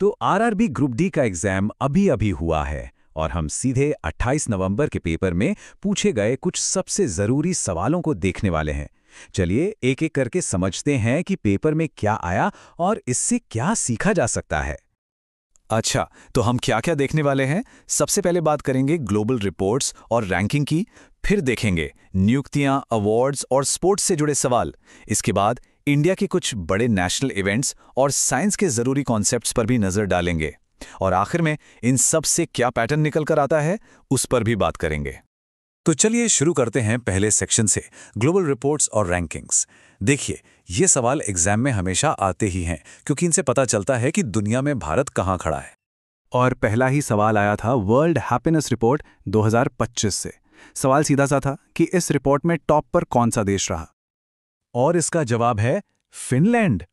तो RRB group D का exam अभी अभी हुआ है और हम सीधे 28 नवंबर के पेपर में पूछे गए कुछ सबसे ज़रूरी सवालों को देखने वाले हैं। चलिए एक एक करके समझते हैं कि पेपर में क्या आया और इससे क्या सीखा जा सकता है। अच्छा, तो हम क्या क्या देखने वाले हैं? सबसे पहले बात करेंगे ग्लोबल रिपोर्ट्स और रैंकिंग की, फिर देखेंगे नियुक्तियां, अवार्ड्स और स्पोर्ट्स से जुड़े सवाल। इसके बाद इंडिया के कुछ बड़े नेशनल इवेंट्स और साइंस के ज़रूरी कॉन्सेप्ट्स पर भी नज़र डालेंगे। और आखिर में इन सब से क्या पैटर्न निकल कर आता है, उस पर भी बात करेंगे। तो चलिए शुरू करते हैं पहले सेक्शन से, ग्लोबल रिपोर्ट्स और रैंकिंग्स। देखिए, ये सवाल एग्जाम में हमेशा आते ही हैं क्योंकि इनसे पता चलता है कि दुनिया में भारत कहाँ खड़ा है। और पहला ही सवाल आया था वर्ल्ड हैप्पीनेस रिपोर्ट 2025 से। सवाल सीधा सा था कि इस रिपोर्ट में टॉप पर कौन सा देश रहा, और इसका जवाब है फिनलैंड।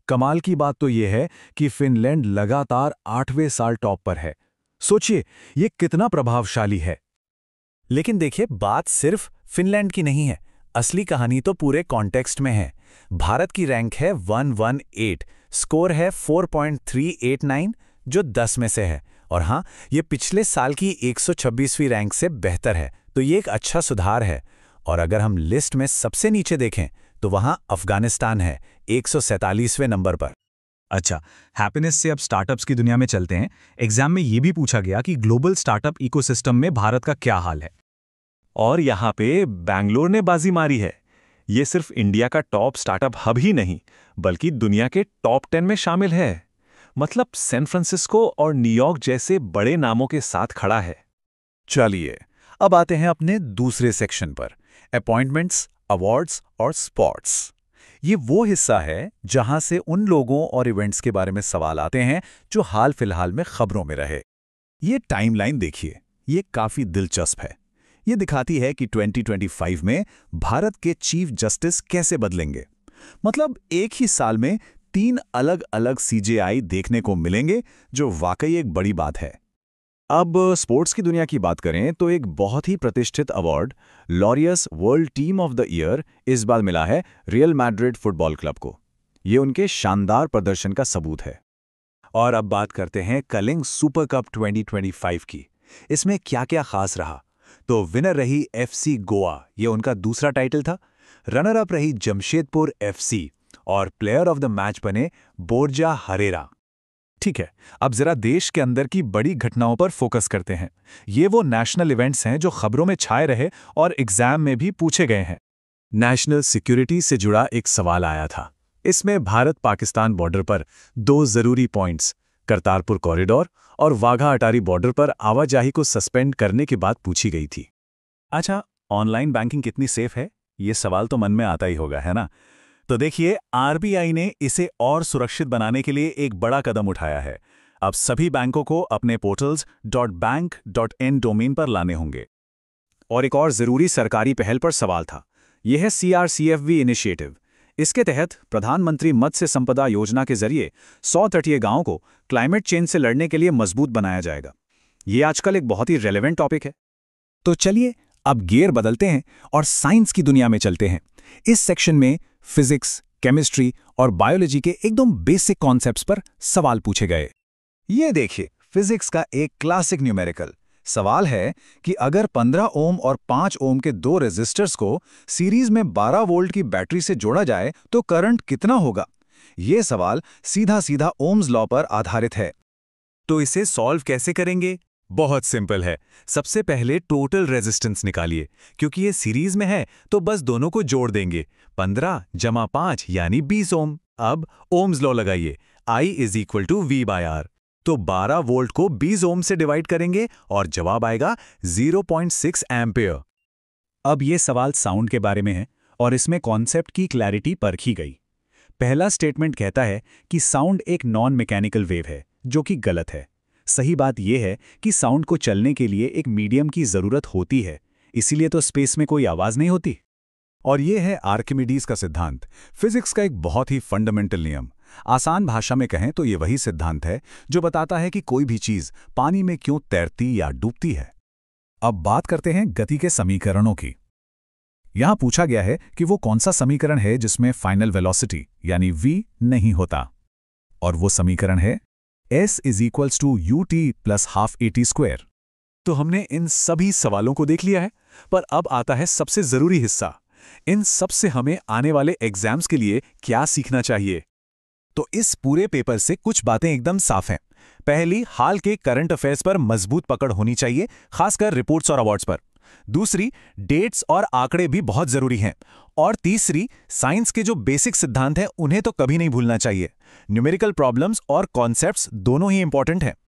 कमाल की बात तो यह है कि फिनलैंड लगातार 8वें साल टॉप पर है। सोचिए ये कितना प्रभावशाली है। लेकिन देखिए, बात सिर्फ फिनलैंड की नहीं है, असली कहानी तो पूरे कॉन्टेक्स्ट में है। भारत की रैंक है 118, स्कोर है 4.389 जो 10 में से है। और हाँ, ये पिछले साल की 126वीं रैंक से बेहतर है, तो ये एक अच्छा सुधार है। और अगर हम लिस्ट में सबसे नीचे देखें तो वहाँ अफगानिस्तान है 147वें नंबर पर। अच्छा, हैप्पीनेस से अब स्टार्टअप्स की दुनिया में चलते हैं। एग्जाम में ये भी पूछा गया कि ग्लोबल स्टार्टअप इकोसिस्टम में भारत का क्या हाल है। और यहाँ पे बैंगलोर ने बाजी मारी है। ये सिर्फ इंडिया का टॉप स्टार्टअप हब ही नहीं, बल्कि दुनिया के टॉप 10 में शामिल है। मतलब सैन फ्रांसिस्को और न्यूयॉर्क जैसे बड़े नामों के साथ खड़ा है। चलिए अब आते हैं अपने दूसरे सेक्शन पर, अपॉइंटमेंट्स, अवार्ड्स और स्पोर्ट्स। ये वो हिस्सा है जहां से उन लोगों और इवेंट्स के बारे में सवाल आते हैं जो हाल फिलहाल में खबरों में रहे। ये टाइमलाइन देखिए, ये काफी दिलचस्प है। ये दिखाती है कि 2025 में भारत के चीफ जस्टिस कैसे बदलेंगे। मतलब एक ही साल में 3 अलग अलग सीजेआई देखने को मिलेंगे, जो वाकई एक बड़ी बात है। अब स्पोर्ट्स की दुनिया की बात करें तो एक बहुत ही प्रतिष्ठित award, Laureus world team of the year, इस बार मिला है रियल मैड्रिड फुटबॉल क्लब को। ये उनके शानदार प्रदर्शन का सबूत है। और अब बात करते हैं कलिंग सुपर कप 2025 की। इसमें क्या क्या खास रहा? तो विनर रही एफसी गोवा, ये उनका दूसरा टाइटल था। रनर अप रही जमशेदपुर एफसी और प्लेयर ऑफ द मैच बने बोर्जा हरेरा। ठीक है, अब जरा देश के अंदर की बड़ी घटनाओं पर फोकस करते हैं। ये वो नेशनल इवेंट्स हैं जो खबरों में छाए रहे और एग्जाम में भी पूछे गए हैं। नेशनल सिक्योरिटी से जुड़ा एक सवाल आया था। इसमें भारत पाकिस्तान बॉर्डर पर 2 जरूरी पॉइंट्स, करतारपुर कॉरिडोर और वाघा अटारी बॉर्डर पर आवाजाही को सस्पेंड करने की बात पूछी गई थी। अच्छा, ऑनलाइन बैंकिंग कितनी सेफ है, ये सवाल तो मन में आता ही होगा, है ना? तो देखिए, आरबीआई ने इसे और सुरक्षित बनाने के लिए एक बड़ा कदम उठाया है। अब सभी बैंकों को अपने पोर्टल्स .bank.in डोमेन पर लाने होंगे। और एक और जरूरी सरकारी पहल पर सवाल था। यह है CRCFV इनिशिएटिव। इसके तहत प्रधानमंत्री मत्स्य संपदा योजना के जरिए 100 तटीय गांवों को क्लाइमेट चेंज से लड़ने के लिए मजबूत बनाया जाएगा। ये आजकल एक बहुत ही रेलेवेंट टॉपिक है। तो चलिए अब गियर बदलते हैं और साइंस की दुनिया में चलते हैं। इस सेक्शन में फिजिक्स, केमिस्ट्री और बायोलॉजी के एकदम बेसिक कॉन्सेप्ट्स पर सवाल पूछे गए। ये देखिए, फिजिक्स का एक क्लासिक न्यूमेरिकल सवाल है कि अगर 15 ओम और 5 ओम के 2 रेजिस्टर्स को सीरीज में 12 वोल्ट की बैटरी से जोड़ा जाए तो करंट कितना होगा। ये सवाल सीधा सीधा ओम्स लॉ पर आधारित है। तो इसे सॉल्व कैसे करेंगे? बहुत सिंपल है। सबसे पहले टोटल रेजिस्टेंस निकालिए। क्योंकि ये सीरीज में है तो बस दोनों को जोड़ देंगे। 15 + 5 यानी 20 ओम। अब ओम्स लॉ लगाइए, I = V/R। तो 12 वोल्ट को 20 ओम से डिवाइड करेंगे और जवाब आएगा 0.6 एम्पियर। अब ये सवाल साउंड के बारे में है और इसमें कॉन्सेप्ट की क्लैरिटी परखी गई। पहला स्टेटमेंट कहता है कि साउंड एक नॉन मैकेनिकल वेव है, जो कि गलत है। सही बात यह है कि साउंड को चलने के लिए एक मीडियम की जरूरत होती है, इसीलिए तो स्पेस में कोई आवाज नहीं होती। और यह है आर्किमिडीज का सिद्धांत, फिजिक्स का एक बहुत ही फंडामेंटल नियम। आसान भाषा में कहें तो ये वही सिद्धांत है जो बताता है कि कोई भी चीज पानी में क्यों तैरती या डूबती है। अब बात करते हैं गति के समीकरणों की। यहां पूछा गया है कि वो कौन सा समीकरण है जिसमें फाइनल वेलोसिटी यानी v नहीं होता। और वो समीकरण है S is equals to UT plus half AT square. तो हमने इन सभी सवालों को देख लिया है, पर अब आता है सबसे जरूरी हिस्सा। इन सब से हमें आने वाले एग्जाम्स के लिए क्या सीखना चाहिए। तो इस पूरे पेपर से कुछ बातें एकदम साफ हैं। पहली, हाल के करंट अफेयर्स पर मजबूत पकड़ होनी चाहिए, खासकर रिपोर्ट्स और अवार्ड्स पर। दूसरी, डेट्स और आंकड़े भी बहुत जरूरी हैं। और तीसरी, साइंस के जो बेसिक सिद्धांत हैं उन्हें तो कभी नहीं भूलना चाहिए। न्यूमेरिकल प्रॉब्लम्स और कॉन्सेप्ट्स दोनों ही इंपॉर्टेंट हैं।